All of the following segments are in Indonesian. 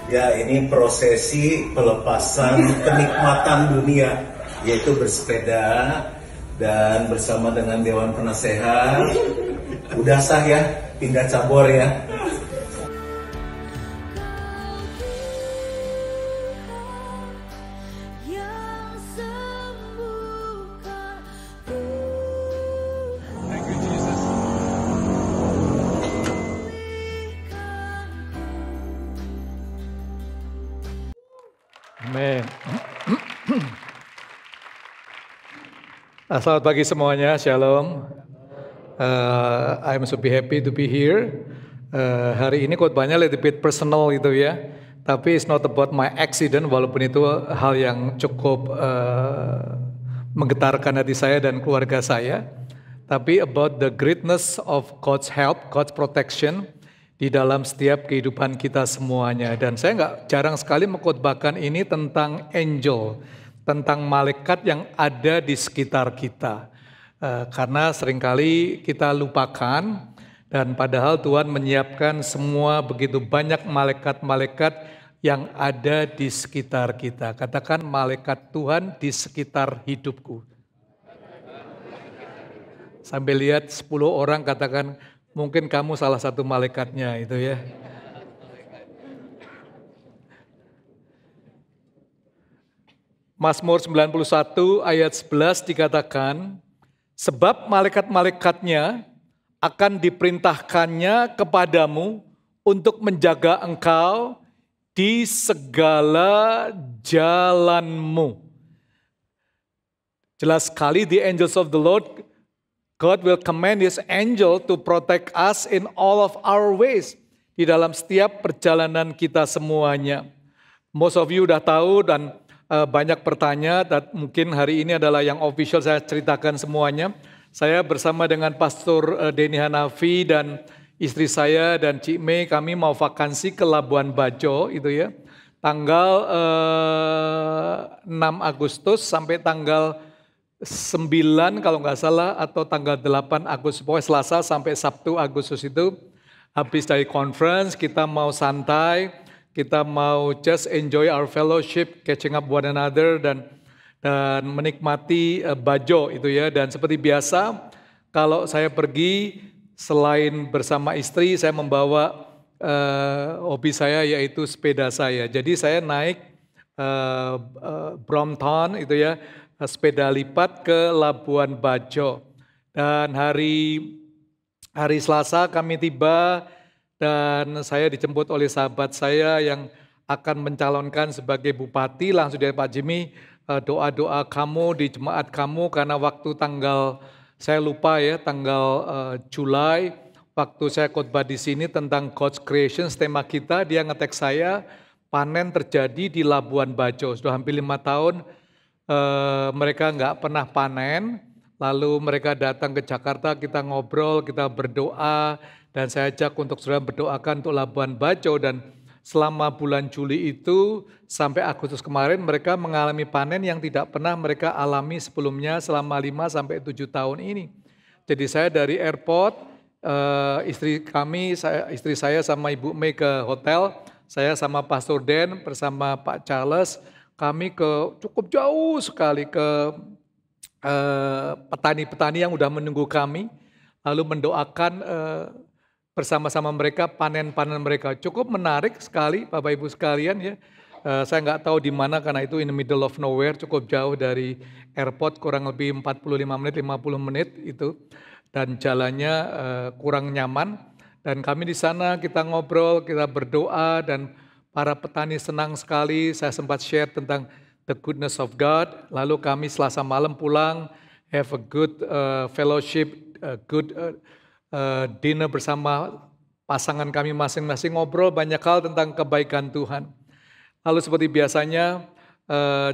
Ya, ini prosesi pelepasan kenikmatan dunia, yaitu bersepeda dan bersama dengan Dewan Penasehat. Udah sah ya, pindah cabur ya. Amin. Selamat pagi semuanya, Shalom. I'm so happy to be here. Hari ini khotbahnya little bit personal gitu ya. Tapi it's not about my accident, walaupun itu hal yang cukup menggetarkan hati saya dan keluarga saya. Tapi about the greatness of God's help, God's protection di dalam setiap kehidupan kita semuanya. Dan saya jarang sekali mengkhotbahkan ini tentang angel, tentang malaikat yang ada di sekitar kita. Karena seringkali kita lupakan, dan padahal Tuhan menyiapkan semua begitu banyak malaikat-malaikat yang ada di sekitar kita. Katakan, malaikat Tuhan di sekitar hidupku. Sambil lihat 10 orang, katakan, mungkin kamu salah satu malaikatnya itu ya. Mazmur 91 ayat 11 dikatakan, sebab malaikat-malaikatnya akan diperintahkannya kepadamu untuk menjaga engkau di segala jalanmu. Jelas sekali, the angels of the Lord, God will command His angel to protect us in all of our ways. Di dalam setiap perjalanan kita semuanya. Most of you udah tahu dan banyak bertanya, dan mungkin hari ini adalah yang official saya ceritakan semuanya. Saya bersama dengan Pastor Denny Hanafi dan istri saya dan Cik Mei, kami mau vakansi ke Labuan Bajo itu ya. Tanggal 6 Agustus sampai tanggal 9 kalau nggak salah, atau tanggal 8 Agustus, pokoknya Selasa sampai Sabtu Agustus itu. Habis dari conference kita mau santai, kita mau just enjoy our fellowship, catching up one another, dan menikmati Bajo itu ya. Dan seperti biasa, kalau saya pergi selain bersama istri, saya membawa hobi saya yaitu sepeda saya. Jadi saya naik Brompton itu ya, sepeda lipat ke Labuan Bajo. Dan hari Selasa kami tiba dan saya dijemput oleh sahabat saya yang akan mencalonkan sebagai bupati. Langsung dari Pak Jimmy, doa-doa kamu di jemaat kamu, karena waktu tanggal, saya lupa ya, tanggal Juli, waktu saya khotbah di sini tentang God's creation, tema kita, dia ngetek saya, panen terjadi di Labuan Bajo. Sudah hampir 5 tahun mereka nggak pernah panen, lalu mereka datang ke Jakarta, kita ngobrol, kita berdoa, dan saya ajak untuk saudara berdoakan untuk Labuan Bajo. Dan selama bulan Juli itu sampai Agustus kemarin mereka mengalami panen yang tidak pernah mereka alami sebelumnya selama 5-7 tahun ini. Jadi saya dari airport, istri saya sama Ibu Mei ke hotel, saya sama Pastor Den bersama Pak Charles, kami cukup jauh sekali ke petani-petani yang udah menunggu kami, lalu mendoakan bersama-sama mereka panen-panen mereka. Cukup menarik sekali Bapak Ibu sekalian ya. Saya nggak tahu di mana karena itu in the middle of nowhere, cukup jauh dari airport, kurang lebih 45 menit, 50 menit itu. Dan jalannya kurang nyaman. Dan kami di sana kita ngobrol, kita berdoa, dan para petani senang sekali. Saya sempat share tentang the goodness of God. Lalu kami Selasa malam pulang, have a good fellowship, good dinner bersama pasangan kami masing-masing, ngobrol banyak hal tentang kebaikan Tuhan. Lalu seperti biasanya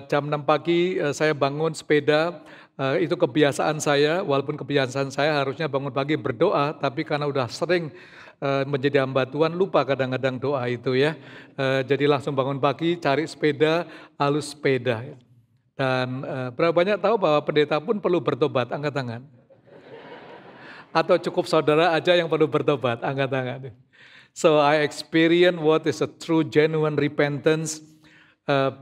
jam 6 pagi saya bangun sepeda, itu kebiasaan saya, walaupun kebiasaan saya harusnya bangun pagi berdoa, tapi karena udah sering menjadi hamba Tuhan, lupa kadang-kadang doa itu ya. Jadi langsung bangun pagi, cari sepeda, lalu sepeda. Dan berapa banyak tahu bahwa pendeta pun perlu bertobat? Angkat tangan. Atau cukup saudara aja yang perlu bertobat? Angkat tangan. So I experience what is a true genuine repentance.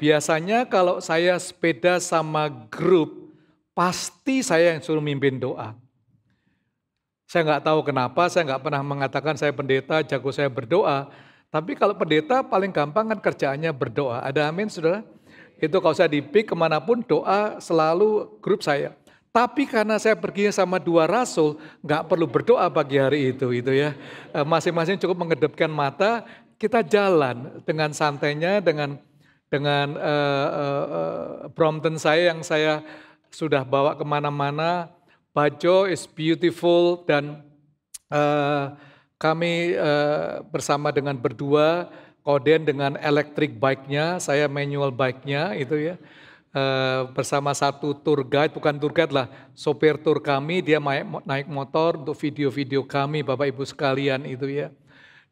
Biasanya kalau saya sepeda sama grup, pasti saya yang suruh mimpin doa. Saya nggak tahu kenapa, saya nggak pernah mengatakan saya pendeta, jago saya berdoa. Tapi kalau pendeta paling gampang kan kerjaannya berdoa. Ada amin saudara? Itu kalau saya di-pick kemanapun doa selalu grup saya. Tapi karena saya pergi sama 2 rasul, nggak perlu berdoa pagi hari itu ya. Masing-masing cukup mengedepkan mata, kita jalan dengan santainya, dengan Brompton saya yang saya sudah bawa kemana-mana. Bajo is beautiful dan kami bersama dengan berdua, Koden dengan electric bike-nya, saya manual bike-nya itu ya. Bersama satu tour guide, bukan tour guide lah, sopir tour kami, dia naik motor untuk video-video kami Bapak Ibu sekalian itu ya.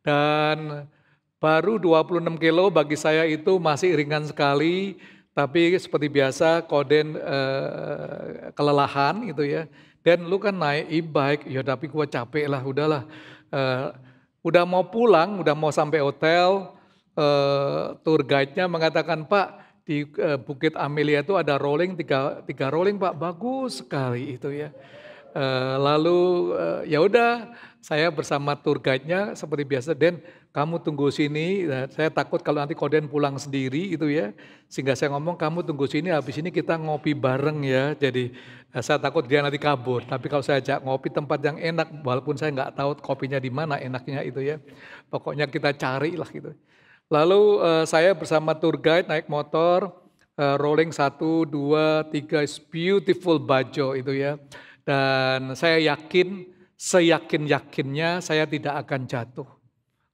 Dan baru 26 kilo bagi saya itu masih ringan sekali, tapi seperti biasa Koden kelelahan gitu ya. Dan lu kan naik e-bike, ya tapi gua capek lah, udahlah. Udah mau pulang, udah mau sampai hotel, tour guide-nya mengatakan, Pak, di Bukit Amelia itu ada rolling, tiga rolling Pak, bagus sekali itu ya. Lalu ya udah, saya bersama tour guide-nya seperti biasa, Den, kamu tunggu sini. Saya takut kalau nanti Koden pulang sendiri itu ya, sehingga saya ngomong kamu tunggu sini, habis ini kita ngopi bareng ya. Jadi saya takut dia nanti kabur. Tapi kalau saya ajak ngopi tempat yang enak, walaupun saya nggak tahu kopinya di mana enaknya itu ya, pokoknya kita cari lah gitu. Lalu saya bersama tour guide naik motor, rolling 1, 2, 3, it's beautiful Bajo itu ya. Dan saya yakin, seyakin-yakinnya saya tidak akan jatuh.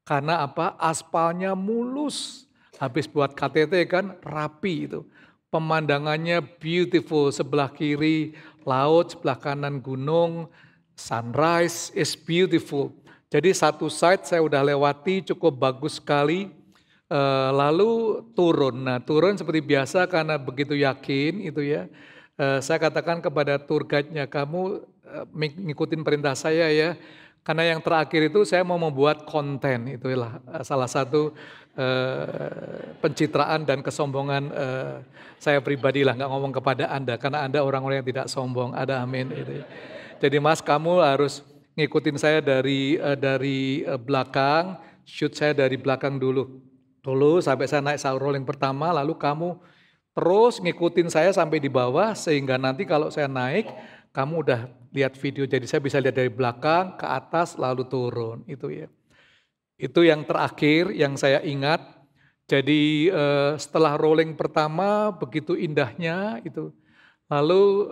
Karena apa? Aspalnya mulus. Habis buat KTT kan rapi itu. Pemandangannya beautiful, sebelah kiri laut, sebelah kanan gunung, sunrise is beautiful. Jadi satu side saya udah lewati cukup bagus sekali. Lalu turun. Nah turun seperti biasa karena begitu yakin itu ya. Saya katakan kepada tour guide-nya, kamu ngikutin perintah saya ya. Karena yang terakhir itu saya mau membuat konten, itulah salah satu pencitraan dan kesombongan saya pribadi lah, nggak ngomong kepada Anda, karena Anda orang-orang yang tidak sombong, ada amin. Gitu. Jadi Mas, kamu harus ngikutin saya dari belakang, shoot saya dari belakang dulu sampai saya naik rolling pertama, lalu kamu terus ngikutin saya sampai di bawah, sehingga nanti kalau saya naik, kamu udah lihat video, jadi saya bisa lihat dari belakang ke atas lalu turun, itu ya. Itu yang terakhir yang saya ingat. Jadi setelah rolling pertama begitu indahnya itu, lalu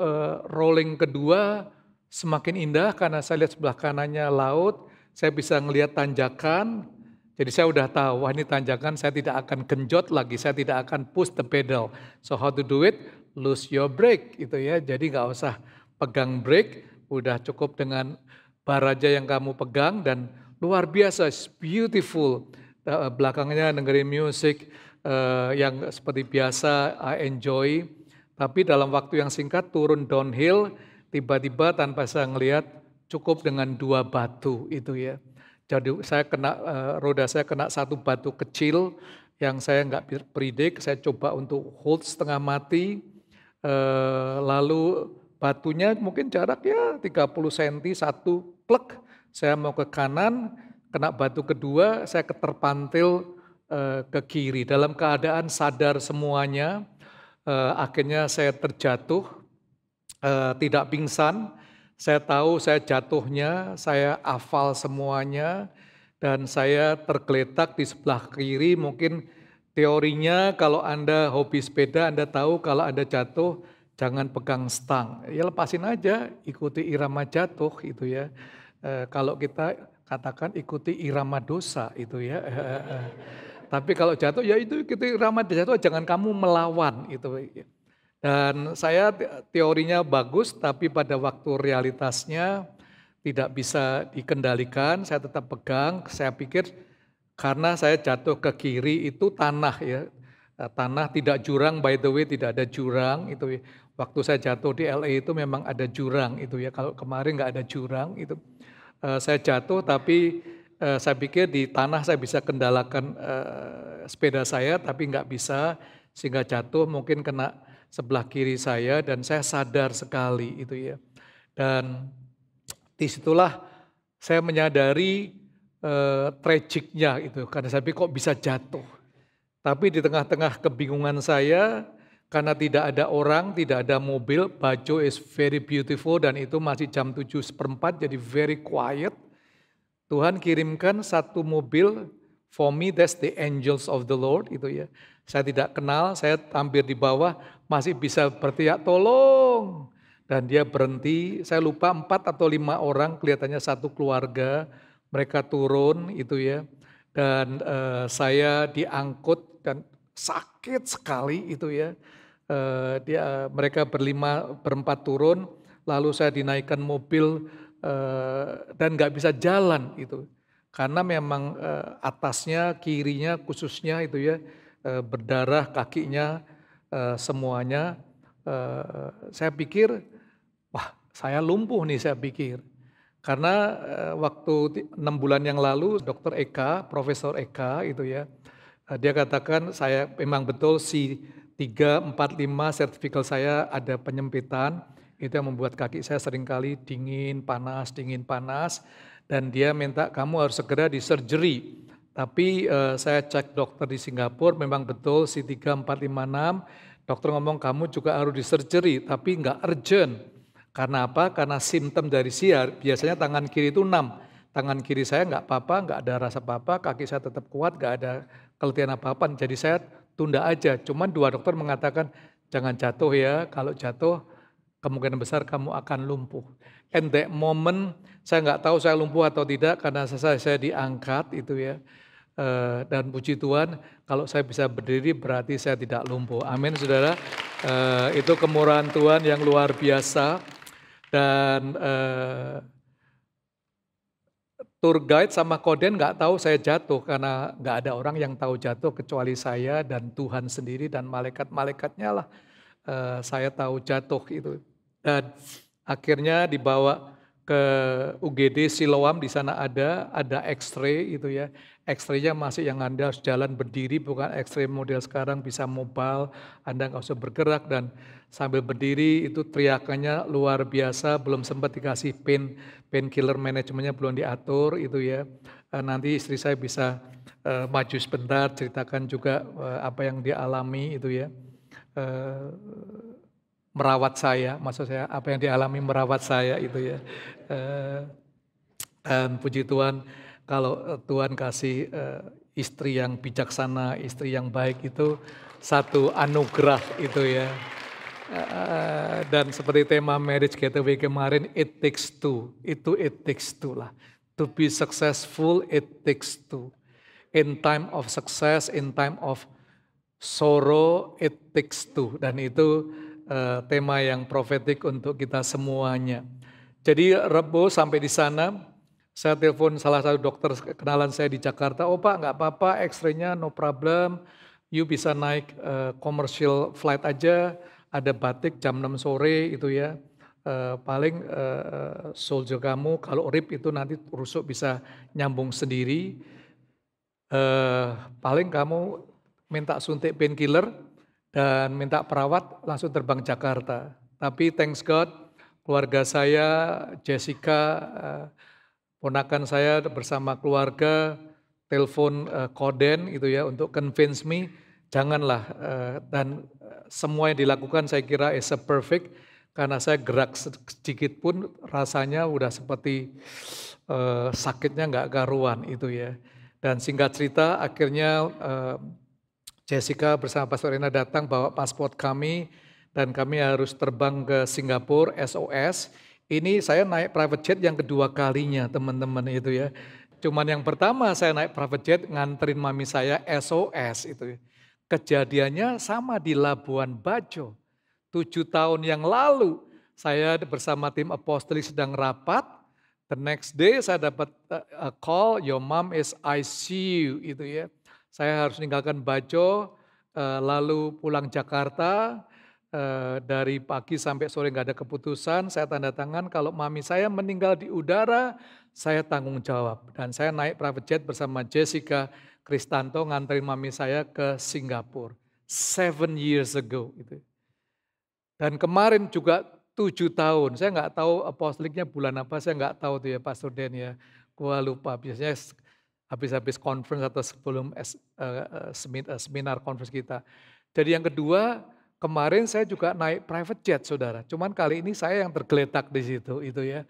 rolling kedua semakin indah karena saya lihat sebelah kanannya laut, saya bisa ngelihat tanjakan. Jadi saya udah tahu, wah ini tanjakan, saya tidak akan genjot lagi, saya tidak akan push the pedal. So how to do it? Lose your brake gitu ya. Jadi nggak usah pegang brake, udah cukup dengan bar aja yang kamu pegang dan luar biasa, it's beautiful. Belakangnya dengerin musik yang seperti biasa, I enjoy. Tapi dalam waktu yang singkat turun downhill, tiba-tiba tanpa saya ngelihat cukup dengan 2 batu itu ya. Jadi saya roda saya kena 1 batu kecil yang saya nggak predict, saya coba untuk hold setengah mati, lalu batunya mungkin jaraknya 30 cm, 1 plek, saya mau ke kanan, kena batu kedua, saya terpantil ke kiri, dalam keadaan sadar semuanya, akhirnya saya terjatuh, tidak pingsan. Saya tahu saya jatuhnya, saya hafal semuanya, dan saya tergeletak di sebelah kiri. Mungkin teorinya kalau Anda hobi sepeda, Anda tahu kalau Anda jatuh, jangan pegang stang. Ya lepasin aja, ikuti irama jatuh itu ya. Kalau kita katakan ikuti irama dosa itu ya. Tapi kalau jatuh ya itu ikuti irama jatuh, jangan kamu melawan itu. Dan saya teorinya bagus, tapi pada waktu realitasnya tidak bisa dikendalikan, saya tetap pegang, saya pikir karena saya jatuh ke kiri itu tanah ya, tanah tidak jurang, by the way tidak ada jurang itu. Waktu saya jatuh di LA itu memang ada jurang itu ya, kalau kemarin nggak ada jurang itu. Saya jatuh tapi saya pikir di tanah saya bisa kendalakan sepeda saya, tapi nggak bisa, sehingga jatuh mungkin kena sebelah kiri saya dan saya sadar sekali itu ya. Dan disitulah saya menyadari tragiknya itu, karena saya pikir kok bisa jatuh. Tapi di tengah-tengah kebingungan saya, karena tidak ada orang, tidak ada mobil, Bajo is very beautiful dan itu masih jam 7:04 jadi very quiet. Tuhan kirimkan satu mobil, for me that's the angels of the Lord itu ya. Saya tidak kenal, saya tampil di bawah masih bisa berteriak tolong. Dan dia berhenti, saya lupa 4 atau 5 orang, kelihatannya satu keluarga, mereka turun itu ya. Dan saya diangkut dan sakit sekali itu ya. Mereka berempat turun, lalu saya dinaikkan mobil dan nggak bisa jalan itu. Karena memang atasnya, kirinya khususnya itu ya, berdarah, kakinya semuanya. Saya pikir, wah saya lumpuh nih saya pikir. Karena waktu 6 bulan yang lalu Dr. Eka, Profesor Eka itu ya, dia katakan saya memang betul si 345 sertifikal saya ada penyempitan. Itu yang membuat kaki saya seringkali dingin, panas, dan dia minta kamu harus segera di surgery. Tapi saya cek dokter di Singapura, memang betul C3456, dokter ngomong kamu juga harus di surgery, tapi nggak urgent. Karena apa? Karena simptom dari siar, biasanya tangan kiri itu 6. Tangan kiri saya nggak apa-apa, nggak ada rasa apa-apa, kaki saya tetap kuat, nggak ada keletihan apa-apa. Jadi saya tunda aja. Cuman 2 dokter mengatakan jangan jatuh ya, kalau jatuh kemungkinan besar kamu akan lumpuh. And that moment saya nggak tahu saya lumpuh atau tidak karena saya diangkat itu ya. Dan puji Tuhan kalau saya bisa berdiri berarti saya tidak lumpuh. Amin saudara. Itu kemurahan Tuhan yang luar biasa. Dan tour guide sama koden nggak tahu saya jatuh karena nggak ada orang yang tahu jatuh kecuali saya dan Tuhan sendiri dan malaikat-malaikatnya lah. Saya tahu jatuh itu. Dan akhirnya dibawa ke UGD Siloam, di sana ada X-ray itu ya. X-ray-nya masih yang Anda harus jalan berdiri, bukan X-ray model sekarang bisa mobile, Anda nggak usah bergerak dan sambil berdiri itu teriakannya luar biasa, belum sempat dikasih painkiller manajemennya belum diatur itu ya. Nanti istri saya bisa maju sebentar ceritakan juga apa yang dia alami itu ya. Merawat saya, maksud saya apa yang dialami merawat saya itu ya. Dan puji Tuhan kalau Tuhan kasih istri yang bijaksana, istri yang baik itu satu anugerah itu ya. Dan seperti tema marriage getaway kemarin, it takes two, it takes two lah. To be successful, it takes two. In time of success, in time of sorrow, it takes two. Dan itu tema yang profetik untuk kita semuanya. Jadi Rebo sampai di sana, saya telepon salah satu dokter kenalan saya di Jakarta, oh Pak nggak apa-apa, X-ray-nya no problem, you bisa naik commercial flight aja, ada batik jam 6 sore itu ya, paling soldier kamu kalau rib itu nanti rusuk bisa nyambung sendiri, paling kamu minta suntik painkiller, dan minta perawat langsung terbang Jakarta. Tapi thanks God, keluarga saya, Jessica, ponakan saya bersama keluarga, telepon koden gitu ya untuk convince me, janganlah. Dan semua yang dilakukan saya kira is a perfect, karena saya gerak sedikit pun rasanya udah seperti sakitnya nggak karuan itu ya. Dan singkat cerita akhirnya Jessica bersama Pastor Rena datang bawa paspor kami dan kami harus terbang ke Singapura SOS. Ini saya naik private jet yang kedua kalinya teman-teman itu ya. Cuman yang pertama saya naik private jet nganterin mami saya SOS itu. Kejadiannya sama di Labuan Bajo. 7 tahun yang lalu saya bersama tim apostolik sedang rapat. The next day saya dapat a call, your mom is ICU itu ya. Saya harus meninggalkan Bajo, lalu pulang Jakarta, dari pagi sampai sore nggak ada keputusan, saya tanda tangan. Kalau mami saya meninggal di udara, saya tanggung jawab. Dan saya naik private jet bersama Jessica Kristanto nganterin mami saya ke Singapura. 7 years ago. Gitu. Dan kemarin juga 7 tahun, saya nggak tahu apostoliknya bulan apa, saya nggak tahu tuh ya Pastor Den ya. Gua lupa, biasanya habis-habis conference atau sebelum seminar conference kita. Jadi yang kedua, kemarin saya juga naik private jet saudara, cuman kali ini saya yang tergeletak di situ itu ya.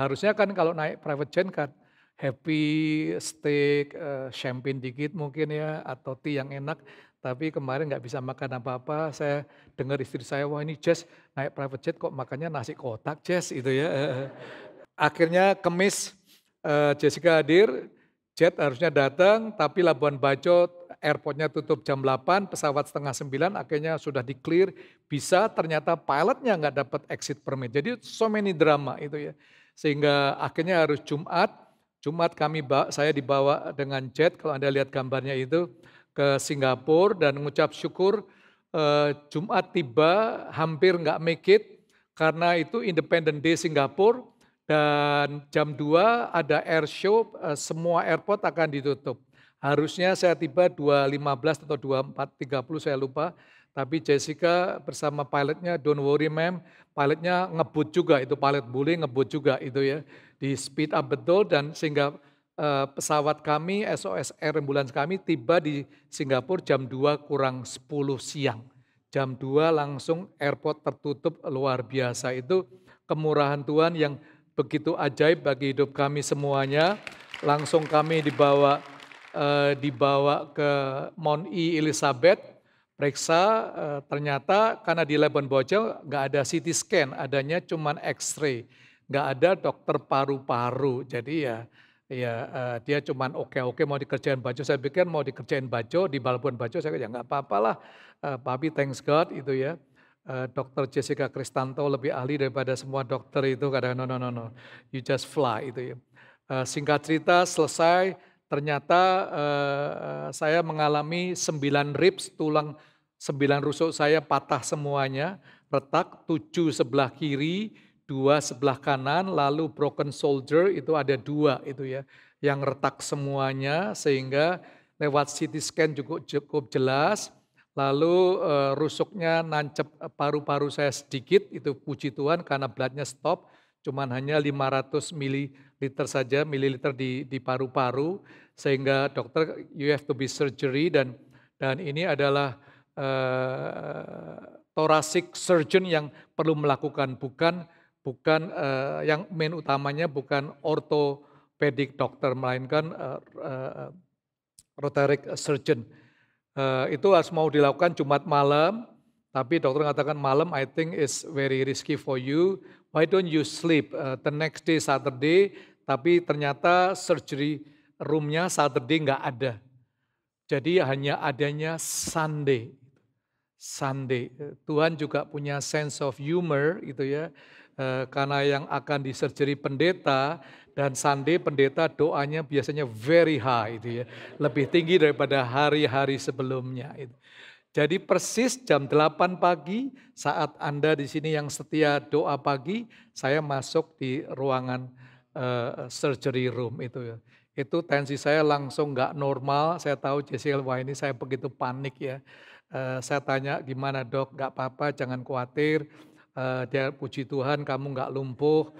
Harusnya kan kalau naik private jet kan happy, steak, champagne dikit mungkin ya, atau tea yang enak. Tapi kemarin nggak bisa makan apa-apa, saya dengar istri saya, wah ini Jess naik private jet kok makannya nasi kotak Jess itu ya. Akhirnya Kemis Jessica hadir, jet harusnya datang, tapi Labuan Bajo airportnya tutup jam 8, pesawat setengah 9, akhirnya sudah di-clear, bisa ternyata pilotnya nggak dapat exit permit. Jadi so many drama itu ya. Sehingga akhirnya harus Jumat saya dibawa dengan jet, kalau Anda lihat gambarnya itu, ke Singapura dan mengucap syukur Jumat tiba hampir nggak make it karena itu Independent Day Singapura dan jam 2 ada air show, semua airport akan ditutup. Harusnya saya tiba 2.15 atau 24.30 saya lupa, tapi Jessica bersama pilotnya, don't worry ma'am, pilotnya ngebut juga, itu pilot bully ngebut juga itu ya, di speed up betul dan sehingga pesawat kami, SOS Air Ambulance kami tiba di Singapura jam 2 kurang 10 siang. Jam 2 langsung airport tertutup, luar biasa. Itu kemurahan Tuhan yang begitu ajaib bagi hidup kami semuanya. Langsung kami dibawa ke Mount E. Elizabeth, periksa, ternyata karena di Labuan Bajo nggak ada CT scan, adanya cuma X-ray. Nggak ada dokter paru-paru, jadi dia cuman oke mau dikerjain Bajo. Saya pikir mau dikerjain Bajo di Labuan Bajo, saya ya nggak apa-apalah, papi thanks God itu ya. Dokter Jessica Kristanto lebih ahli daripada semua dokter itu, kadang no, you just fly itu ya. Singkat cerita selesai, ternyata saya mengalami 9 ribs, tulang 9 rusuk saya patah semuanya, retak 7 sebelah kiri, 2 sebelah kanan, lalu broken shoulder itu ada 2 itu ya, yang retak semuanya sehingga lewat CT scan cukup jelas, lalu rusuknya nancep paru-paru saya sedikit, itu puji Tuhan karena bloodnya stop, cuman hanya 500 mililiter saja, mililiter di paru-paru, sehingga dokter you have to be surgery dan ini adalah thoracic surgeon yang perlu melakukan, bukan yang main utamanya bukan orthopedic dokter, melainkan rotaric surgeon. Itu harus mau dilakukan Jumat malam, tapi dokter mengatakan malam I think is very risky for you, why don't you sleep the next day Saturday, tapi ternyata surgery roomnya Saturday nggak ada. Jadi hanya adanya Sunday. Tuhan juga punya sense of humor gitu ya. Karena yang akan disurgery pendeta dan Sunday pendeta doanya biasanya very high itu ya, lebih tinggi daripada hari-hari sebelumnya itu. Jadi persis jam 8 pagi saat Anda di sini yang setia doa pagi, saya masuk di ruangan surgery room itu ya. Itu tensi saya langsung nggak normal, saya tahu Jessica, wah ini saya begitu panik ya. Saya tanya gimana dok, nggak apa-apa jangan khawatir. Dia puji Tuhan kamu nggak lumpuh,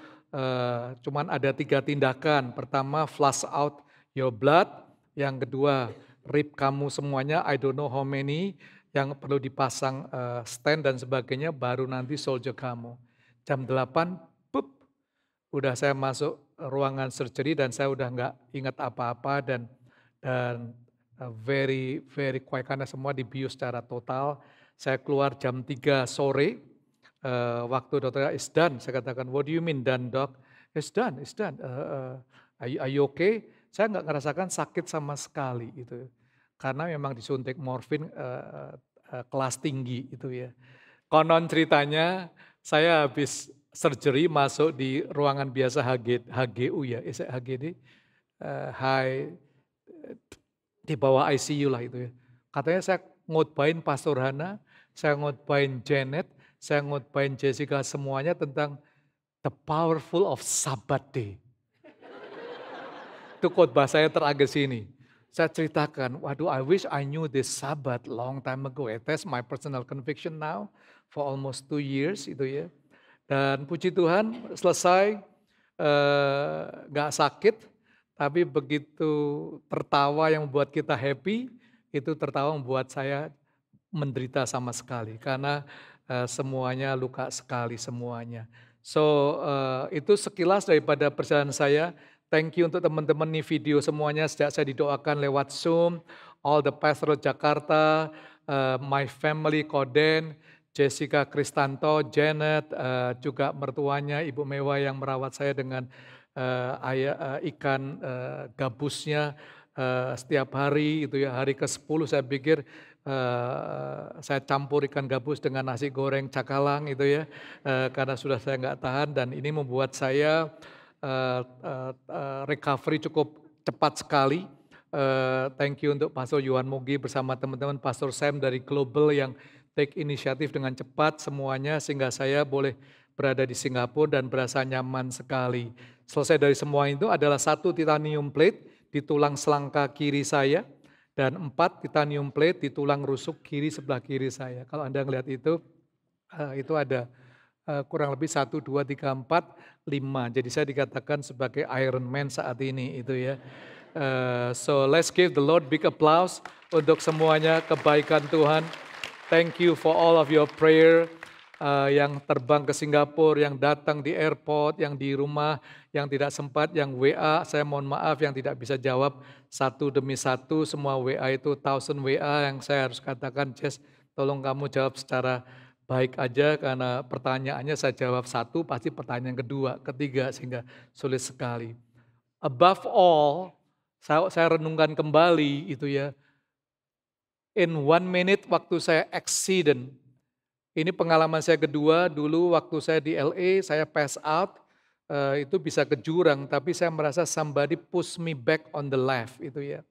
cuman ada 3 tindakan. Pertama flush out your blood, yang kedua rib kamu semuanya, I don't know how many, yang perlu dipasang stand dan sebagainya, baru nanti soldier kamu. Jam 8, udah saya masuk ruangan surgery dan saya udah nggak ingat apa-apa dan very quiet karena semua dibius secara total. Saya keluar jam 3 sore. Waktu dokter is done, saya katakan, what do you mean done dok? It's done. Are you okay? Saya nggak ngerasakan sakit sama sekali itu, karena memang disuntik morfin kelas tinggi itu ya. Konon ceritanya saya habis surgery masuk di ruangan biasa HGU ya, HGD, di bawah ICU lah itu ya. Katanya saya ngotbahin Pastor Hana, saya ngutbain Janet, saya ngutbain Jessica, semuanya tentang the powerful of Sabbath day. Itu khotbah saya terakhir sini. Saya ceritakan, waduh, I wish I knew this Sabbath long time ago. That's my personal conviction now for almost 2 years itu ya. Dan puji Tuhan selesai, nggak sakit, tapi begitu tertawa yang membuat kita happy, itu tertawa membuat saya menderita sama sekali karena semuanya luka sekali semuanya. So itu sekilas daripada perjalanan saya. Thank you untuk teman-teman nih video semuanya sejak saya didoakan lewat Zoom, all the pastoral Jakarta, my family Koden, Jessica Kristanto, Janet, juga mertuanya Ibu Mewa yang merawat saya dengan ikan gabusnya setiap hari itu ya, hari ke-10 saya pikir saya campur ikan gabus dengan nasi goreng cakalang itu ya, karena sudah saya nggak tahan dan ini membuat saya recovery cukup cepat sekali. Thank you untuk Pastor Yohan Mugi bersama teman-teman Pastor Sam dari Global yang take inisiatif dengan cepat semuanya sehingga saya boleh berada di Singapura dan berasa nyaman sekali. Selesai dari semua itu adalah 1 titanium plate di tulang selangka kiri saya dan 4 titanium plate di tulang rusuk kiri sebelah kiri saya. Kalau Anda melihat itu ada kurang lebih 1, 2, 3, 4, 5. Jadi saya dikatakan sebagai Iron Man saat ini itu ya. So let's give the Lord big applause untuk semuanya kebaikan Tuhan. Thank you for all of your prayer yang terbang ke Singapura, yang datang di airport, yang di rumah, yang tidak sempat, yang WA. Saya mohon maaf yang tidak bisa jawab satu demi satu. Semua WA itu 1000 WA yang saya harus katakan, Jess, tolong kamu jawab secara baik aja karena pertanyaannya saya jawab satu, pasti pertanyaan kedua, ketiga sehingga sulit sekali. Above all, saya renungkan kembali itu ya. In 1 minute waktu saya accident, ini pengalaman saya kedua, dulu waktu saya di LA, saya pass out, itu bisa ke jurang, tapi saya merasa somebody push me back on the left itu ya.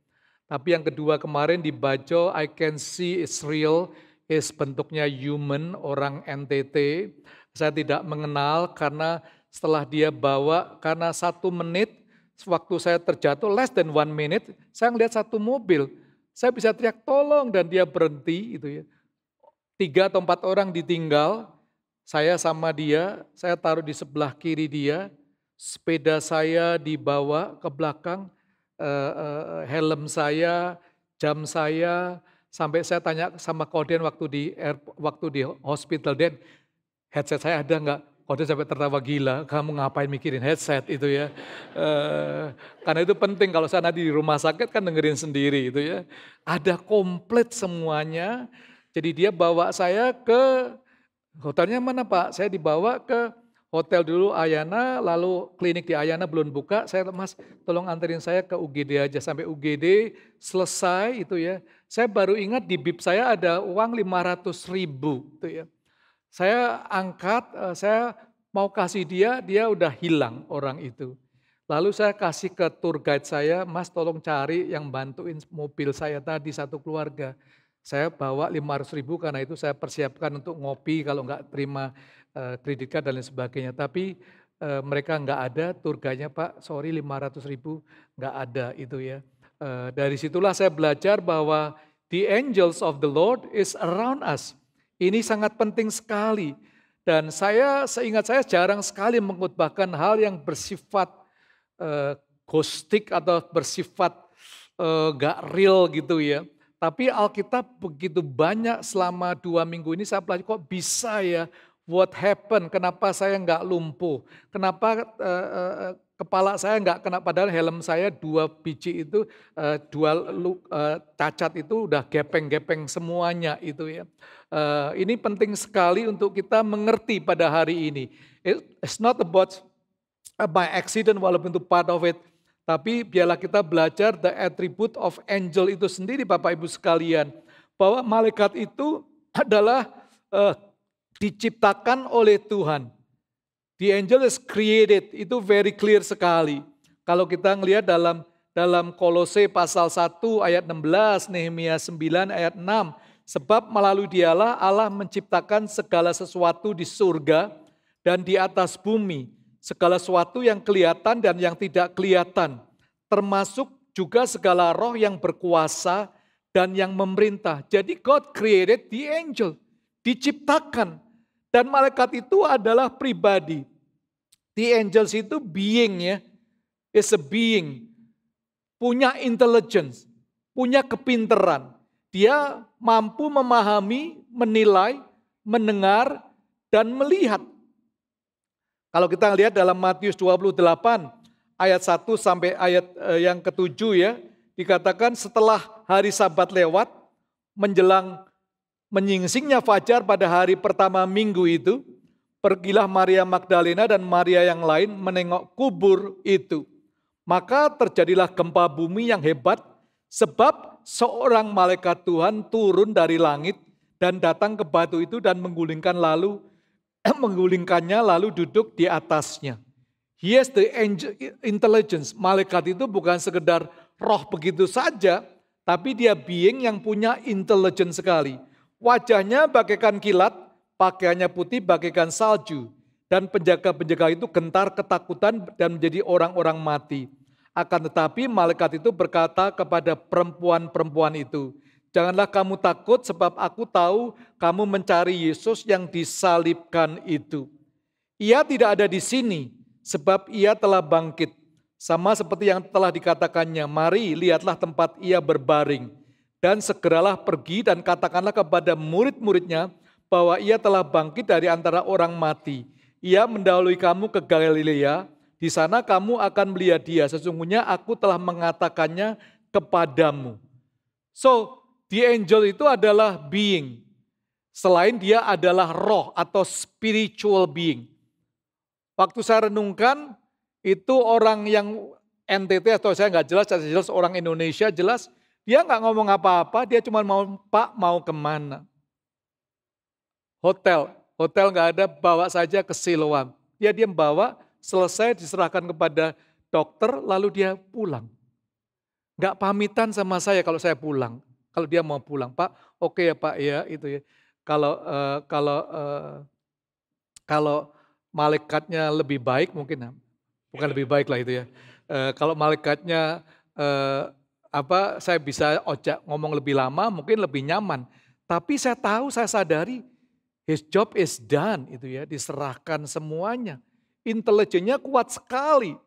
Tapi yang kedua kemarin di Bajo, I can see it's real, is bentuknya human, orang NTT. Saya tidak mengenal karena setelah dia bawa, karena 1 menit, waktu saya terjatuh, less than 1 minute, saya melihat 1 mobil. Saya bisa teriak tolong dan dia berhenti itu ya. 3 atau 4 orang ditinggal, saya sama dia, saya taruh di sebelah kiri dia, sepeda saya dibawa ke belakang, helm saya, jam saya, sampai saya tanya sama Koden waktu di hospital, Den, headset saya ada nggak? Koden sampai tertawa gila, kamu ngapain mikirin headset itu ya. Karena itu penting kalau saya nanti di rumah sakit kan dengerin sendiri itu ya. Ada komplit semuanya, jadi dia bawa saya ke hotelnya mana Pak? Saya dibawa ke hotel dulu Ayana, lalu klinik di Ayana belum buka. Saya, Mas tolong anterin saya ke UGD aja. Sampai UGD selesai itu ya. Saya baru ingat di bib saya ada uang 500.000 itu ya. Saya angkat, saya mau kasih dia udah hilang orang itu. Lalu saya kasih ke tour guide saya, Mas tolong cari yang bantuin mobil saya tadi satu keluarga. Saya bawa 500.000 karena itu saya persiapkan untuk ngopi kalau nggak terima kredit card dan lain sebagainya. Tapi mereka nggak ada, tour guide-nya Pak, sorry 500.000 nggak ada itu ya. Dari situlah saya belajar bahwa the angels of the Lord is around us. Ini sangat penting sekali. Dan seingat saya jarang sekali mengkhotbahkan hal yang bersifat ghostik atau bersifat nggak real gitu ya. Tapi Alkitab begitu banyak selama 2 minggu ini saya pelajari kok bisa ya, what happened, kenapa saya nggak lumpuh, kenapa kepala saya nggak kena, padahal helm saya 2 biji itu, 2 cacat itu udah gepeng-gepeng semuanya itu ya. Ini penting sekali untuk kita mengerti pada hari ini. It's not about by accident walaupun itu part of it. Tapi biarlah kita belajar the attribute of angel itu sendiri Bapak Ibu sekalian. Bahwa malaikat itu adalah diciptakan oleh Tuhan. The angel is created, itu very clear sekali. Kalau kita ngelihat dalam Kolose pasal 1 ayat 16, Nehemia 9 ayat 6, Sebab melalui dialah Allah menciptakan segala sesuatu di surga dan di atas bumi, segala sesuatu yang kelihatan dan yang tidak kelihatan, termasuk juga segala roh yang berkuasa dan yang memerintah. Jadi God created the angel, diciptakan. Dan malaikat itu adalah pribadi. The angels itu being ya, is a being, punya intelligence, punya kepinteran. Dia mampu memahami, menilai, mendengar, dan melihat. Kalau kita lihat dalam Matius 28 ayat 1 sampai ayat yang ke-7 ya, dikatakan setelah hari Sabat lewat, menjelang menyingsingnya fajar pada hari pertama minggu itu, pergilah Maria Magdalena dan Maria yang lain menengok kubur itu. Maka terjadilah gempa bumi yang hebat, sebab seorang malaikat Tuhan turun dari langit dan datang ke batu itu dan menggulingkannya lalu duduk di atasnya. He has the intelligence. Malaikat itu bukan sekedar roh begitu saja, tapi dia being yang punya intelligence sekali. Wajahnya bagaikan kilat, pakaiannya putih bagaikan salju. Dan penjaga-penjaga itu gentar ketakutan dan menjadi orang-orang mati. Akan tetapi malaikat itu berkata kepada perempuan-perempuan itu, janganlah kamu takut sebab aku tahu kamu mencari Yesus yang disalibkan itu. Ia tidak ada di sini sebab ia telah bangkit. Sama seperti yang telah dikatakannya, mari lihatlah tempat ia berbaring. Dan segeralah pergi dan katakanlah kepada murid-muridnya bahwa ia telah bangkit dari antara orang mati. Ia mendahului kamu ke Galilea, di sana kamu akan melihat dia. Sesungguhnya aku telah mengatakannya kepadamu. So, the angel itu adalah being. Selain dia adalah roh atau spiritual being. Waktu saya renungkan, itu orang yang NTT atau saya nggak jelas orang Indonesia jelas, dia nggak ngomong apa-apa, dia cuma mau, Pak mau kemana? Hotel nggak ada, bawa saja ke Siloam. Dia bawa, selesai diserahkan kepada dokter, lalu dia pulang. Nggak pamitan sama saya kalau saya pulang. Kalau dia mau pulang, Pak, oke ya Pak ya itu ya. Kalau malaikatnya lebih baik mungkin, bukan lebih baik lah itu ya. Kalau malaikatnya saya bisa ngomong lebih lama, mungkin lebih nyaman. Tapi saya tahu, saya sadari, his job is done itu ya, diserahkan semuanya. Intelijennya kuat sekali.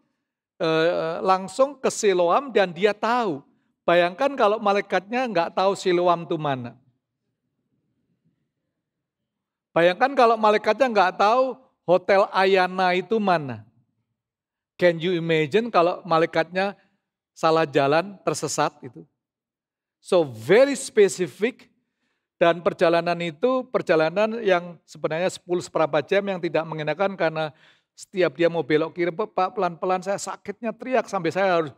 Langsung ke Siloam dan dia tahu. Bayangkan kalau malaikatnya nggak tahu Siloam itu mana. Bayangkan kalau malaikatnya nggak tahu Hotel Ayana itu mana. Can you imagine kalau malaikatnya salah jalan, tersesat itu. So very specific, dan perjalanan itu perjalanan yang sebenarnya 10 seperempat jam yang tidak mengenakan karena setiap dia mau belok kiri, Pak pelan-pelan saya sakitnya teriak sampai saya harus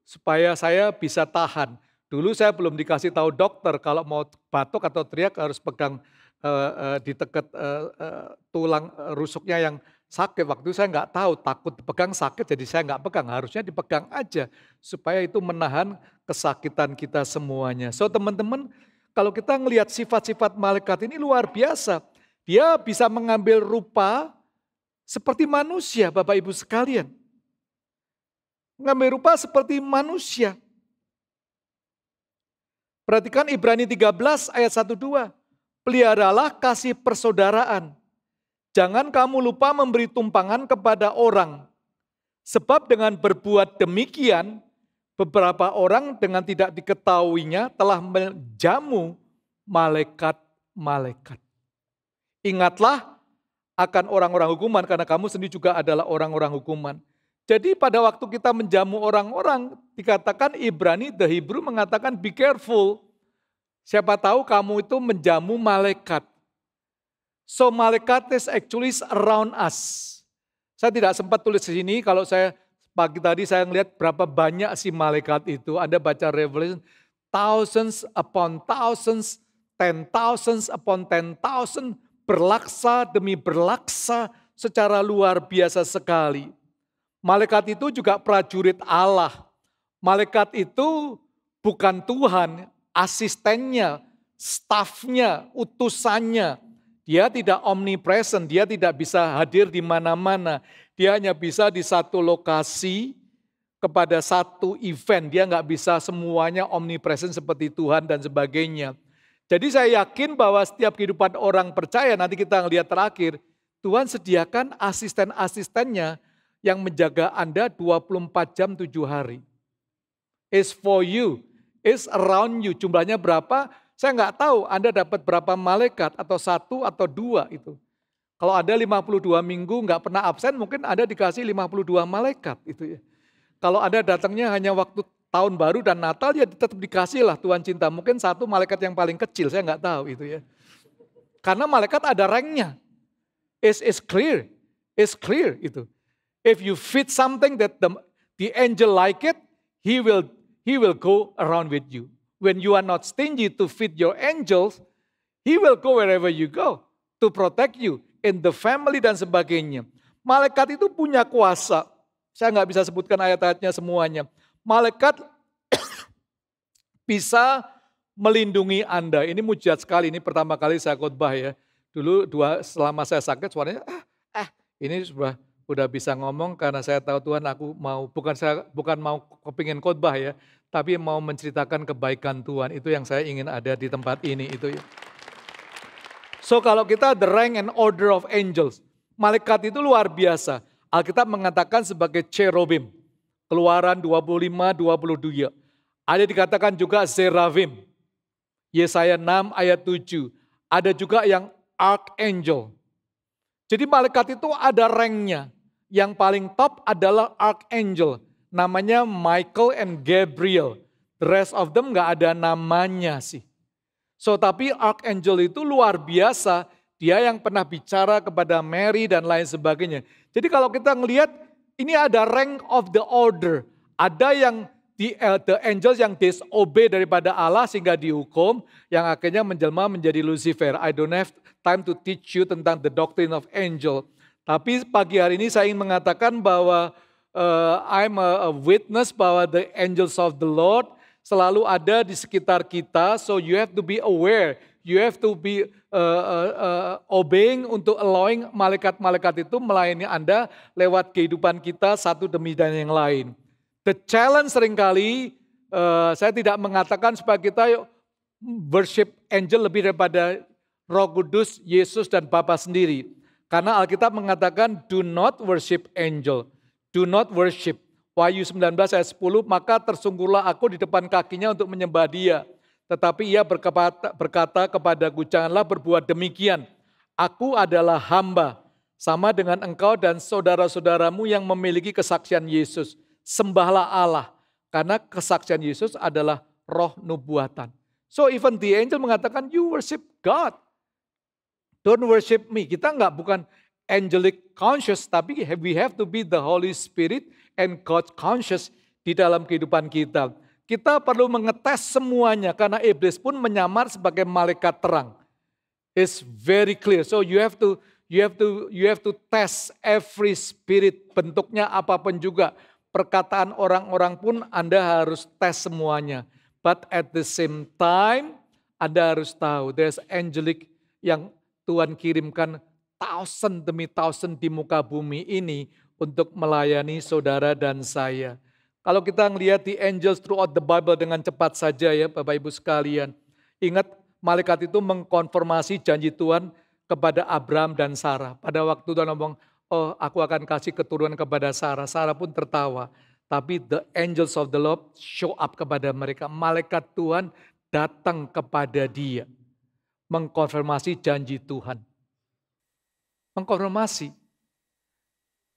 supaya saya bisa tahan. Dulu saya belum dikasih tahu dokter kalau mau batuk atau teriak harus pegang di dekat tulang rusuknya yang sakit. Waktu itu saya nggak tahu, takut dipegang sakit jadi saya nggak pegang. Harusnya dipegang aja supaya itu menahan kesakitan kita semuanya. So teman-teman, kalau kita ngelihat sifat-sifat malaikat ini luar biasa. Dia bisa mengambil rupa seperti manusia, Bapak Ibu sekalian. Mengambil rupa seperti manusia. Perhatikan Ibrani 13 ayat 1-2. Peliharalah kasih persaudaraan. Jangan kamu lupa memberi tumpangan kepada orang. Sebab dengan berbuat demikian, beberapa orang dengan tidak diketahuinya telah menjamu malaikat-malaikat. Ingatlah akan orang-orang hukuman, karena kamu sendiri juga adalah orang-orang hukuman. Jadi pada waktu kita menjamu orang-orang, dikatakan Ibrani, the Hebrew mengatakan be careful. Siapa tahu kamu itu menjamu malaikat. So malaikat is actually around us. Saya tidak sempat tulis di sini, kalau saya pagi tadi saya melihat berapa banyak si malaikat itu. Anda baca Revelation, thousands upon thousands, 10,000 upon 10,000, berlaksa demi berlaksa secara luar biasa sekali. Malaikat itu juga prajurit Allah. Malaikat itu bukan Tuhan, asistennya, stafnya, utusannya. Dia tidak omnipresent, dia tidak bisa hadir di mana-mana. Dia hanya bisa di satu lokasi kepada satu event. Dia nggak bisa semuanya omnipresent seperti Tuhan dan sebagainya. Jadi saya yakin bahwa setiap kehidupan orang percaya, nanti kita ngelihat terakhir, Tuhan sediakan asisten-asistennya yang menjaga Anda 24 jam 7 hari. It's for you, it's around you. Jumlahnya berapa? Saya nggak tahu Anda dapat berapa malaikat, atau 1 atau 2 itu. Kalau Anda 52 minggu nggak pernah absen, mungkin Anda dikasih 52 malaikat. Itu ya. Kalau Anda datangnya hanya waktu tahun baru dan Natal, ya tetap dikasih lah Tuhan cinta. Mungkin 1 malaikat yang paling kecil, saya nggak tahu itu ya. Karena malaikat ada ranknya. It's clear itu. If you feed something that the angel like it, he will go around with you. When you are not stingy to feed your angels, he will go wherever you go to protect you in the family dan sebagainya. Malaikat itu punya kuasa. Saya nggak bisa sebutkan ayat-ayatnya semuanya. Malaikat bisa melindungi Anda. Ini mujizat sekali. Ini pertama kali saya khotbah ya. Dulu selama saya sakit suaranya ini sudah bisa ngomong karena saya tahu Tuhan, aku mau bukan mau kepingin khotbah ya, tapi mau menceritakan kebaikan Tuhan. Itu yang saya ingin ada di tempat ini itu ya. So kalau kita the rank and order of angels, malaikat itu luar biasa. Alkitab mengatakan sebagai cherubim. Keluaran 25-22. Ada dikatakan juga serafim. Yesaya 6 ayat 7. Ada juga yang archangel. Jadi malaikat itu ada ranknya. Yang paling top adalah archangel. Namanya Michael and Gabriel. The rest of them gak ada namanya sih. So tapi archangel itu luar biasa. Dia yang pernah bicara kepada Mary dan lain sebagainya. Jadi kalau kita ngelihat, ini ada rank of the order. Ada yang the angels yang disobey daripada Allah sehingga dihukum, yang akhirnya menjelma menjadi Lucifer. I don't have time to teach you tentang the doctrine of angel. Tapi pagi hari ini saya ingin mengatakan bahwa I'm a witness bahwa the angels of the Lord selalu ada di sekitar kita. So you have to be aware. You have to be obeying untuk allowing malaikat-malaikat itu melayani Anda lewat kehidupan kita satu demi dan yang lain. The challenge seringkali, saya tidak mengatakan supaya kita worship angel lebih daripada Roh Kudus, Yesus dan Bapa sendiri. Karena Alkitab mengatakan do not worship angel, do not worship. Wahyu 19 ayat 10, maka tersungguhlah aku di depan kakinya untuk menyembah dia. Tetapi ia berkata kepadaku, janganlah berbuat demikian. Aku adalah hamba, sama dengan engkau dan saudara-saudaramu yang memiliki kesaksian Yesus. Sembahlah Allah, karena kesaksian Yesus adalah roh nubuatan. So even the angel mengatakan, you worship God. Don't worship me. Kita bukan angelic conscious, tapi we have to be the Holy Spirit and God conscious di dalam kehidupan kita. Kita perlu mengetes semuanya karena iblis pun menyamar sebagai malaikat terang. It's very clear. So you have to test every spirit, bentuknya apapun juga. Perkataan orang-orang pun Anda harus tes semuanya. But at the same time Anda harus tahu there's angelic yang Tuhan kirimkan 1000 demi 1000 di muka bumi ini untuk melayani saudara dan saya. Kalau kita ngelihat the angels throughout the Bible dengan cepat saja ya Bapak Ibu sekalian. Ingat malaikat itu mengkonfirmasi janji Tuhan kepada Abraham dan Sarah. Pada waktu Tuhan ngomong, oh aku akan kasih keturunan kepada Sarah. Sarah pun tertawa. Tapi the angels of the Lord show up kepada mereka. Malaikat Tuhan datang kepada dia. Mengkonfirmasi janji Tuhan. Mengkonfirmasi.